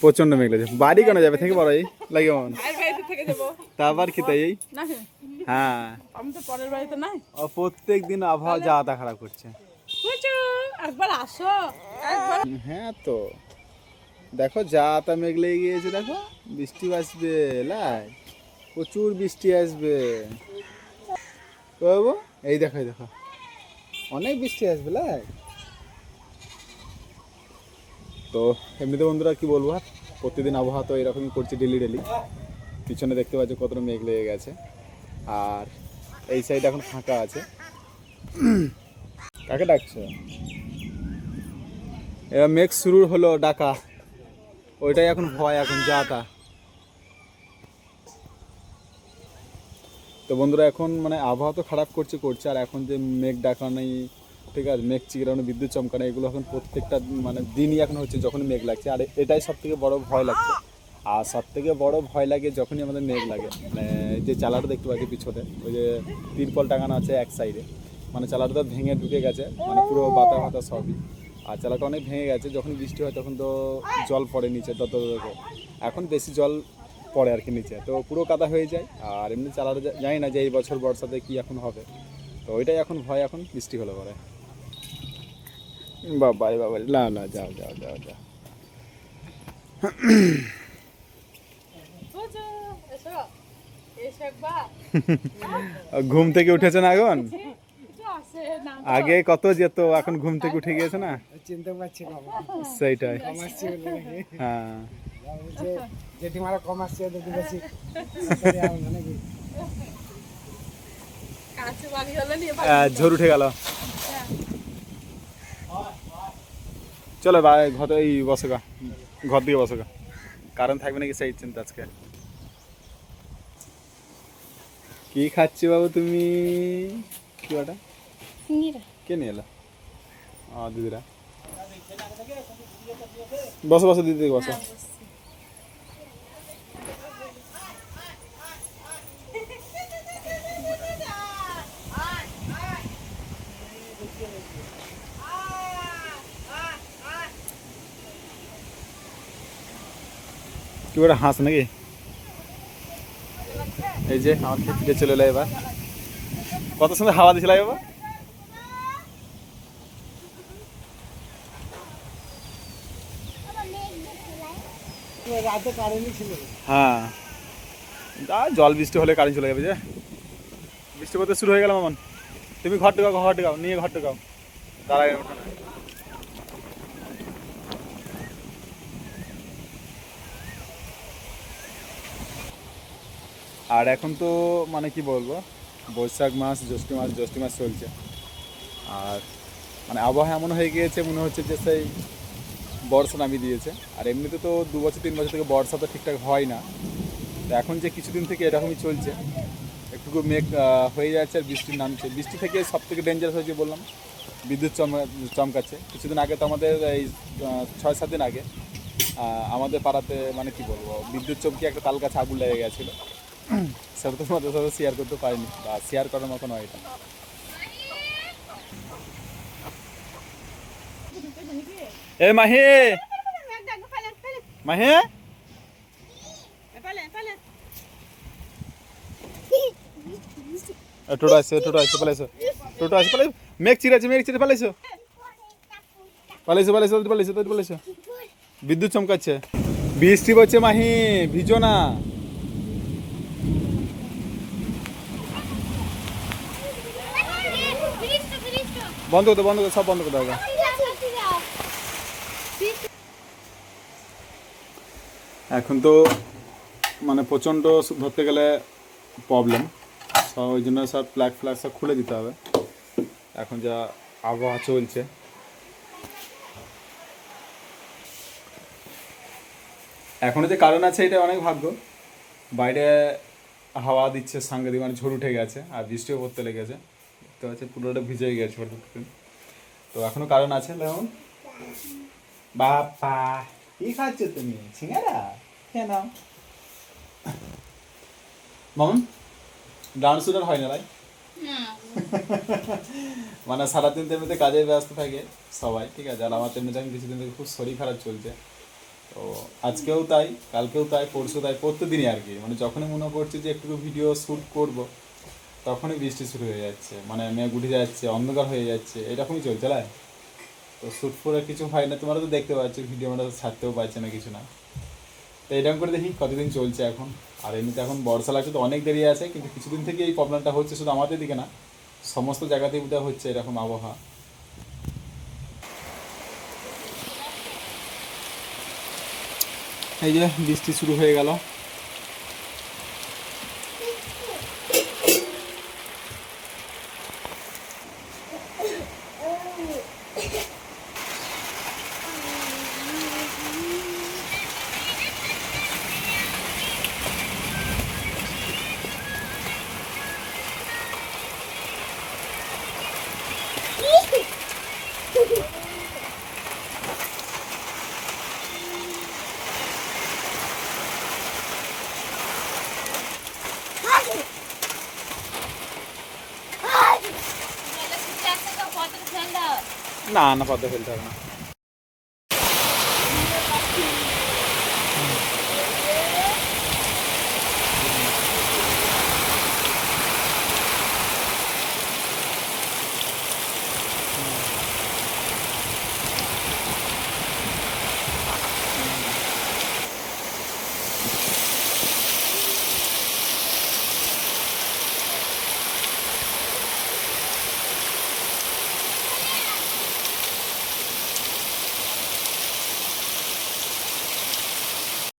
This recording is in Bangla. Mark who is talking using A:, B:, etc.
A: প্রচন্ড মেঘ লাগছে। বাড়ি কেন যাবে থেকে বড় এই লাগে তা আবার কি তাই এই হ্যাঁ প্রত্যেক দিন আবহাওয়া যা তা খারাপ করছে।
B: একবার আসো
A: হ্যাঁ তো দেখো যা তা মেঘ লেগে গিয়েছে, দেখো বৃষ্টি আসবে, লাই প্রচুর বৃষ্টি আসবে বাবু। এই দেখো এই দেখো অনেক বৃষ্টি আসবে লাই। তো এমনিতে বন্ধুরা কি বলবো, আর প্রতিদিন আবহাওয়া তো এরকমই করছে ডেলি ডেলি। পিছনে দেখতে পাচ্ছ কতটা মেঘ লেগে গেছে, আর এই সাইড এখন ফাঁকা আছে। কাকে ডাকছো? এবার মেঘ শুরু হলো ডাকা, ওইটাই এখন ভয়, এখন যা তা। তো বন্ধুরা এখন মানে আবহাওয়া তো খারাপ করছে, আর এখন যে মেঘ ডাকা নেই, ঠিক আছে, মেঘ চিরানো, বিদ্যুৎ চমকানো, এগুলো এখন প্রত্যেকটা মানে দিনই এখন হচ্ছে যখন মেঘ লাগছে। আর এটাই সব থেকে বড় ভয় লাগছে। আর সব থেকে বড় ভয় লাগে যখনই আমাদের মেঘ লাগে, মানে যে চালাটা দেখতে পাচ্ছি পিছনে, ওই যে তিরপল টাঙানো আছে এক সাইডে, মানে চালাটা তো ভেঙে ঢুকে গেছে, মানে পুরো বাতা ফাতা সবই। আর চালাটা অনেক ভেঙে গেছে, যখন বৃষ্টি হয় তখন তো জল পড়ে নিচে, তত এখন বেশি জল পড়ে আর কি নিচে, তো পুরো কাদা হয়ে যায়। আর এমনি চালাটা জানি না যে এই বছর বর্ষাতে কি এখন হবে, তো ওইটাই এখন ভয়, এখন বৃষ্টি হলে পরে। বাবা বাবা, না না, যাও যাও যাও যাও। ঘুম থেকে উঠেছে না এখন? আগে কত যেত, এখন ঘুম থেকে উঠে গিয়েছে না,
C: চিনতে পারছি না
A: সেইটাই।
C: হ্যাঁ জেঠিমারা কম আসছে দেখি বেশি
A: ঝড় উঠে গেল। চলো ভাই ঘর এই বসো, ঘর দিকে বসো, কারণ থাকবে নাকি সেই চিন্তা আজকে। কি খাচ্ছি বাবু তুমি? কি ওটা কে নিয়ে এলো? দিদিরা বসো বসো, দিদি বসো। কি ওটা হাঁস নাকি? এই যে আমার খেতে চলে এলো এবার, কত সুন্দর হাওয়া দিছিল এবার।
C: রাতে কারেন্টই ছিল।
A: হ্যাঁ জল বৃষ্টি হলে কারেন্ট চলে যাবে, যে বৃষ্টি পড়তে শুরু হয়ে গেল। মামন তুমি ঘর ঢুকাও নিয়ে ঘর ঢুকাও, তার আগে ওঠো না। আর এখন তো মানে কি বলবো, বৈশাখ মাস, জ্যৈষ্ঠ মাস চলছে। আর মানে আবহাওয়া এমন হয়ে গিয়েছে, মনে হচ্ছে যে সেই বর্ষা নামিয়ে দিয়েছে। আর এমনিতে তো 2 বছর 3 বছর থেকে বর্ষা তো ঠিকঠাক হয় না, তো এখন যে কিছুদিন থেকে এরকমই চলছে, একটু মেঘ হয়ে যাচ্ছে আর বৃষ্টি নামছে। বৃষ্টি থেকে সব থেকে ডেঞ্জারাস হয়েছে বললাম, বিদ্যুৎ চমকাচ্ছে। কিছুদিন আগে তো আমাদের এই 6-7 দিন আগে আমাদের পাড়াতে মানে কি বলবো, বিদ্যুৎ চমকে একটা তাল গাছে আগুন লেগে গেছিলো। সেটা তো তোমাদের সাথে শেয়ার করতে পারিনি, বা শেয়ার করার মতো নয় এটা। এ মাহি, মাহি টোটো আসছে পালাইছো, মেঘ চিরে পালাইছো। বিদ্যুৎ চমকাচ্ছে, বৃষ্টি পড়ছে মাহি, ভিজো না। বন্ধ করতে সব বন্ধ করতে হবে। এখন তো মানে প্রচণ্ড ধরতে গেলে প্রবলেম, ওই জন্য সব প্লাগ সব খুলে দিতে হবে এখন যা আবহাওয়া চলছে। এখনো যে কারণ আছে এটা অনেক ভাগ্য, বাইরে হাওয়া দিচ্ছে সাংঘাতিক, মানে ঝড় উঠে গেছে আর বৃষ্টিও পড়তে লেগেছে, দেখতে পাচ্ছি পুরোটা ভিজে গেছে। তো এখনো কারণ আছে। যেমন বাপ্পা কি খাচ্ছ তুমি? সিঙ্গারা কেন মামুন? ডান্স শুটার হয় না ভাই? মানে সারাদিন তো এমনিতে কাজে ব্যস্ত থাকে সবাই, ঠিক আছে। আর আমার তেমনিতে এখন কিছুদিন থেকে খুব শরীর খারাপ চলছে, তো আজকেও তাই, কালকেও তাই, পরশু তাই, প্রত্যেকদিনই আর কি। মানে যখনই মনে করছি যে একটু ভিডিও শ্যুট করব, তখনই বৃষ্টি শুরু হয়ে যাচ্ছে, মানে মেঘ উঠে যাচ্ছে, অন্ধকার হয়ে যাচ্ছে, এরকমই চলছে না। তো শ্যুট করে কিছু হয় না, তোমরা তো দেখতে পাচ্ছ ভিডিও, আমরা ছাড়তেও পারছি না কিছু না। তো এরকম করে দেখি কতদিন চলছে এখন। আর এমনিতে এখন বর্ষা লাগছে তো অনেক দেরি আছে, কিন্তু কিছুদিন থেকে এই প্রবলেমটা হচ্ছে, শুধু আমাদের দিকে না, সমস্ত জায়গাতেই বোধহয় হচ্ছে এরকম আবহাওয়া। এই যে বৃষ্টি শুরু হয়ে গেল। না না, পদ্মা ফেলতে হবে না।